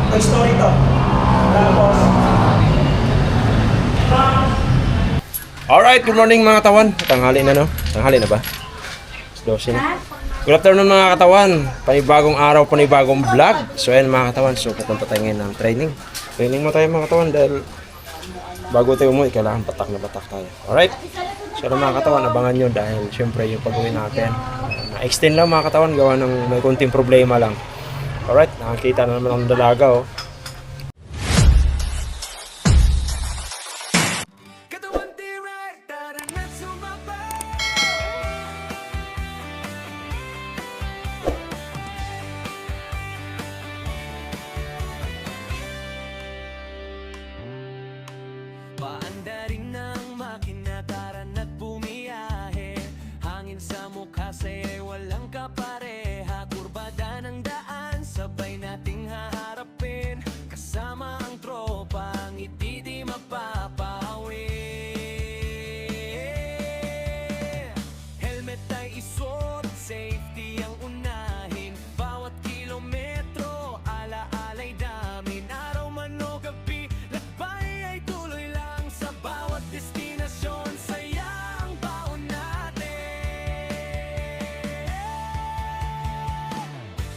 Toy Story to. Tapos, alright, good morning mga katawan. Tanghali na, no? Tanghali na ba? 12 na. Good afternoon mga katawan. Panibagong araw, panibagong vlog. So ayan mga katawan, so pupunta tayo ngayon ng training. Training mo tayo mga katawan dahil bago tayo umuwi, kailangan batak na batak tayo. Alright? So mga katawan, abangan nyo dahil syempre yung pag-uwi natin. Na-extend lang mga katawan, gawa ng may konting problema lang. Alright, nakakita na naman ang dalaga, oh. Paandarin ng makina, tara na't bumiyahe. Hangin sa mukha, saya'y walang kapareha. Kurbada ng daan, sabay nating haharapin. Kasama ang tropa, ngiti di mapapawi. Helmet ay isuot, safety ang unahin. Bawat kilometro, alaala'y damin. Araw man o gabi, lakbay ay tuloy lang. Sa bawat destinasyon, saya ang baon natin.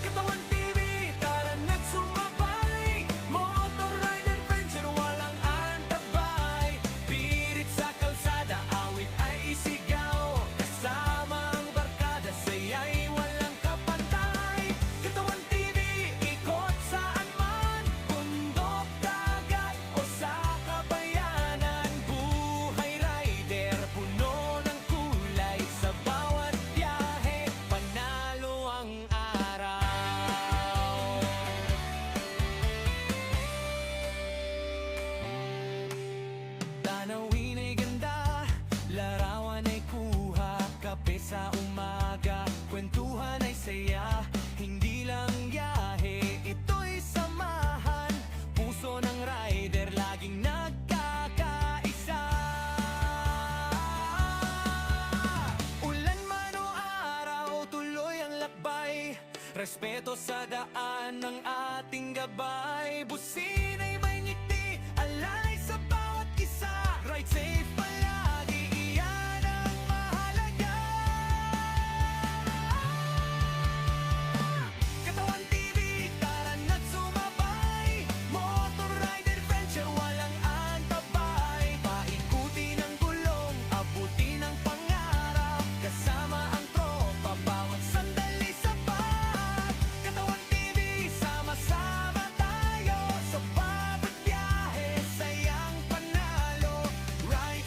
Katawan TV, tara na't sumabay. Motor ride adventure, walang antabay. Pirit sa kalsada, awit ay isigaw. Kasama ang barkada, saya'y walang kapantay. Katawan TV, ikot saan man. Bundok, dagat o sa kabayanan. Buhay rider, puno ng kulay. Sa bawat biyahe, panalo ang araw. Tanawin ay ganda, larawan ay kuha. Kape sa umaga, kwentuhan ay saya. Hindi lang yahe, ito'y samahan. Puso ng rider, laging nagkakaisa. Ulan man o araw, tuloy ang lakbay. Respeto sa daan ng ating gabay. Busin ay may ngiti, alay sa bawat isa. Ride safe palagi, iyan ang mahalaga. Katawan TV, tara na't sumabay. Motor ride adventure, walang antabay. Paikuti ng gulong, abuti ng pangarap. Kasama ang tropa, bawat sandali sapat. Katawan TV, sama-sama tayo. Sa bawat biyahe, sayang panalo. Ride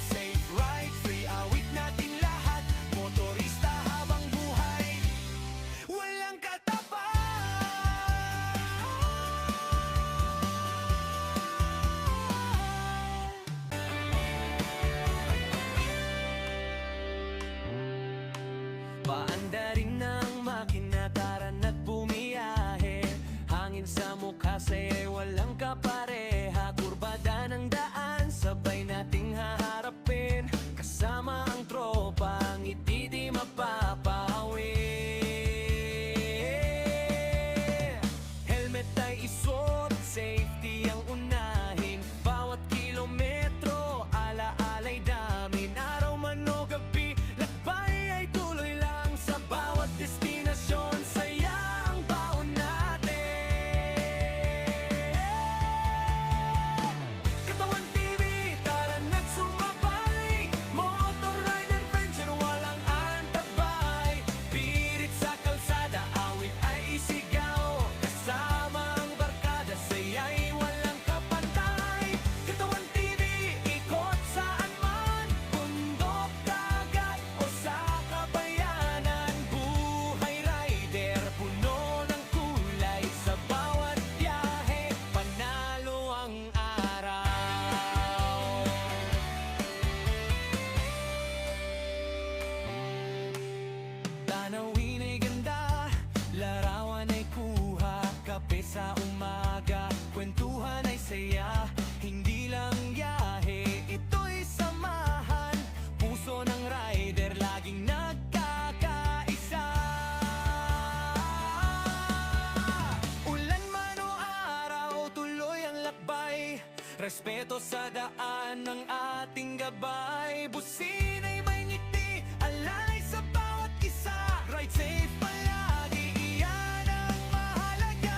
Respeto sa daan ng ating gabay. Busina'y may ngiti, alalay sa bawat isa. Ride safe palagi, iyan ang mahalaga.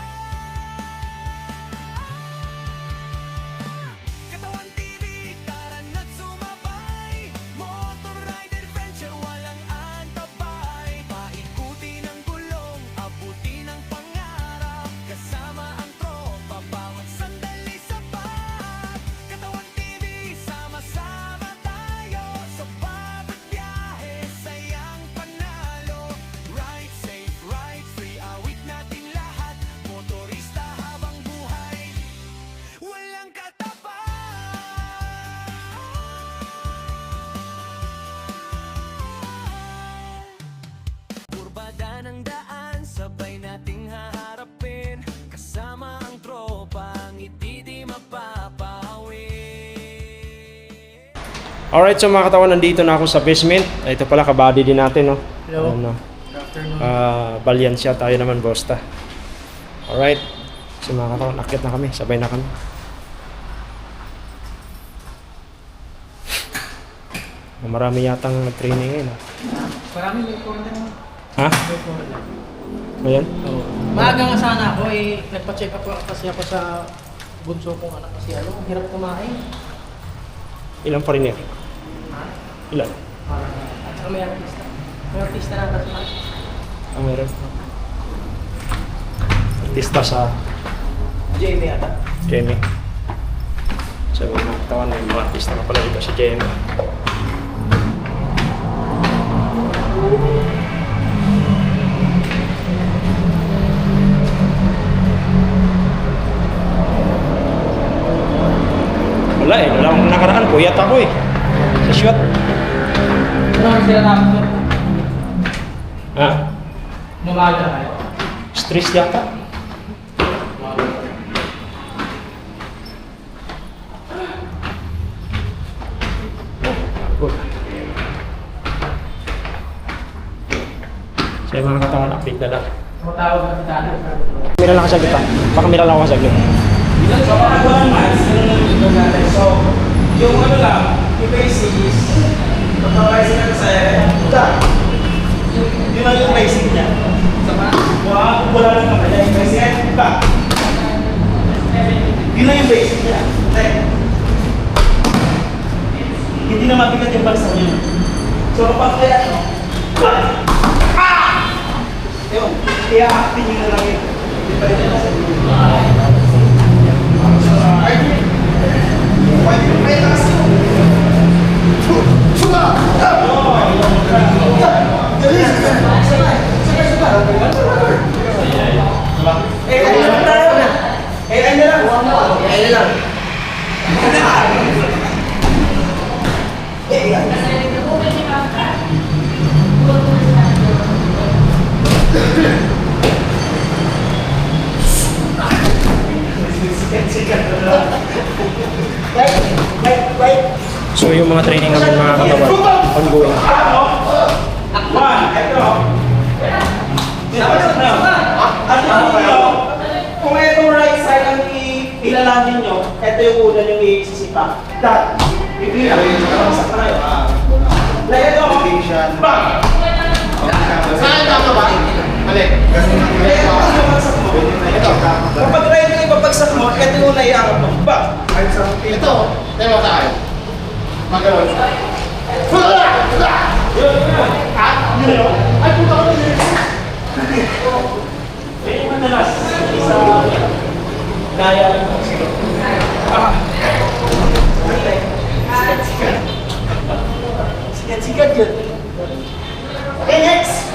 Katawan TV, tara na't sumabay. Motor ride adventure, walang antabay. Paikuti ng gulong, abuti ng pangarap. Kasama ang tropa, bawat sandali sapat. Katawan TV, sama-sama tayo. Sa bawat biyahe, sayang panalo. Ride safe, ride free, awit natin lahat. Motorista habang buhay, walang katapat. Kurbada ng daan, sabay nating haharapin. Kasama ang tropa, ngiti di mapapawi. Alright, so mga katawan, nandito na ako sa basement. Ito pala, kabady din natin, no? Hello. Ano, Good afternoon. Balyansya, tayo naman, Bosta. Alright. So mga katawan, akit na kami. Sabay na kami. Marami yatang nag-training ngayon, ha? Marami may corner mo. Ha? May corner. Ayan? Oo. Maaga nga sana ako eh. Nagpa-check up kasi ako sa bunso kong anak kasi ang hirap kumain. Ilang pa rin yan? Ha? Ilan? At saka may artista. May artista na kasi. Meron. Artista sa JB ata. Jamie. So mga katawan, may mga artista na pala dito si Jamie. Wala eh, wala akong nakaraan. Puyat ako eh. Sa shot. Ano ang sila tapos? Ha? Numaga kayo. Stress yata. Good. So yung mga katawan, update na lang. Tumutawag na sa dati. Kamera lang kasaglit ha. Pakamera lang ako kasaglit. So, parang walang mas, ganun ang ito natin. So, yung ano lang, yung basic is, pagka-basic na sa yun lang yung basic niya. Wala lang naman niya yung basic. Yun lang yung basic niya. Hindi na mabigat yung bagsak niya. So, kapag kaya, yun, i-acting nyo na lang yun. Hindi pa rin nasa So yung mga training namin mga katawan, ongoing. Kung itong right side ang ilalanin nyo, ito yung una yung isisipa. That. Ipila. Masak na kayo. Like ito. Bang! Saan ka ba? Balik. Kapag right yung ipapagsak mo, ito yung una iarap mo. Bang! Ito, tayo tayo. Magalaw. Ay, puta ko na Yan yung madalas. Isa. Gaya. Sikat-sikat yun. Okay, next!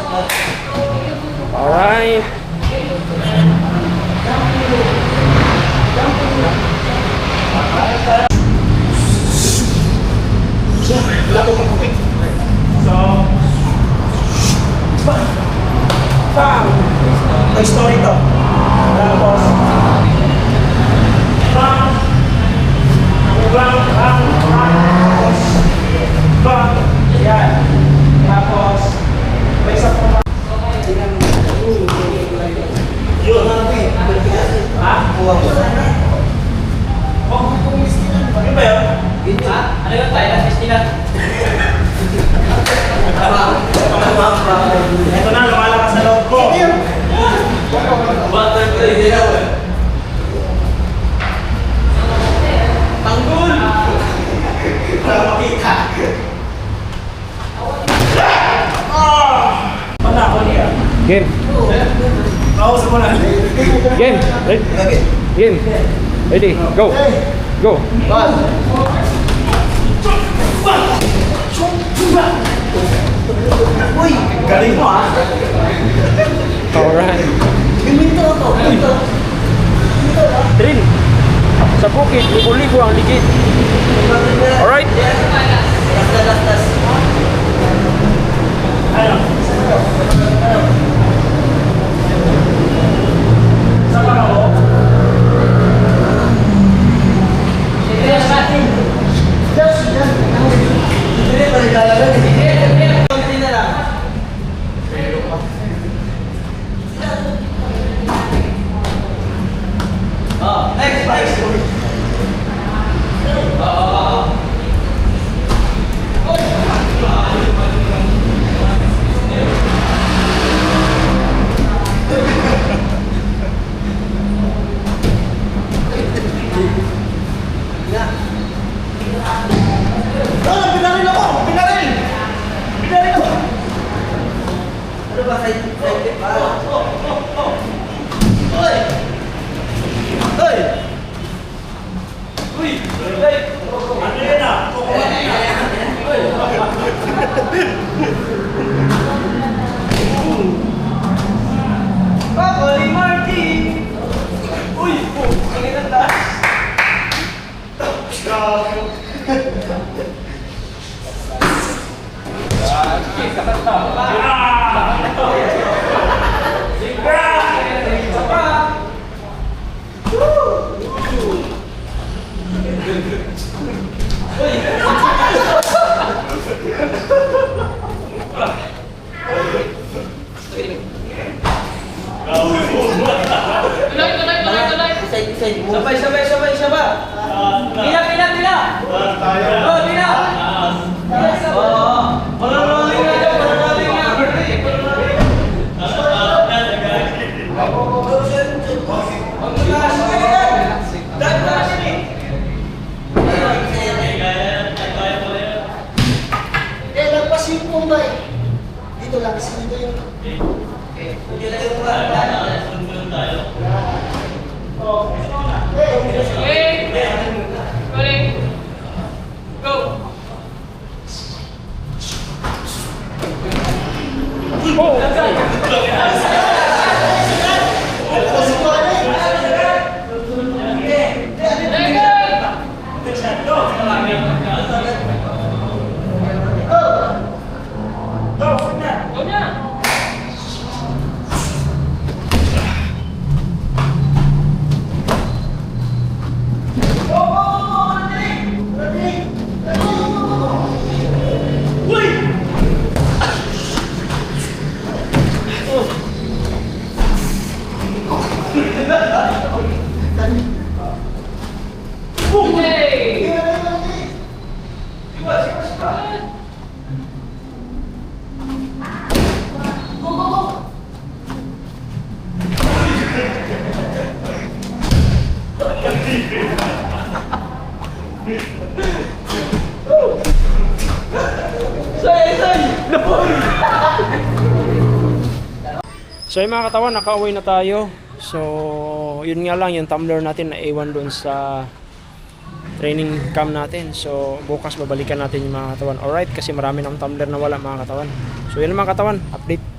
Alright. Wala ko pagkupit. So, bang! Bang! May story to. Tapos, bang! Bang! Bang! Tapos, bang! Yan. Tapos, may isa pa. Yun, ha? Huwag ko. Ano yun tayo? Festival? Ito na, lumalakas sa loob ko. Tanggol! Para makita. Wala ko niya. Game. Kausap mo na. Game. Ready? Game. Ready. Go. Go. Uy, galing mo ah. Alright. Drill. Sa bukid, ligo-ligo ang ligid. Alright. Ano? Sa panahon? Pinaril ako! Pinaril! Pinaril ako! Ano ba? Side pa? Uy! Uy! Uy! Ano yun ah? Kakoli Marty! Uy! Ang ina taas! Sabay! Pila! Oh, pila! Lagpas yung Mumbai. Dito lang, dito yung... So yung mga katawan, nakauwi na tayo. So yun nga lang, yung tumbler natin na iwan doon sa training camp natin. So bukas babalikan natin yung mga katawan. Alright, kasi marami ng tumbler na wala mga katawan. So yun mga katawan, update.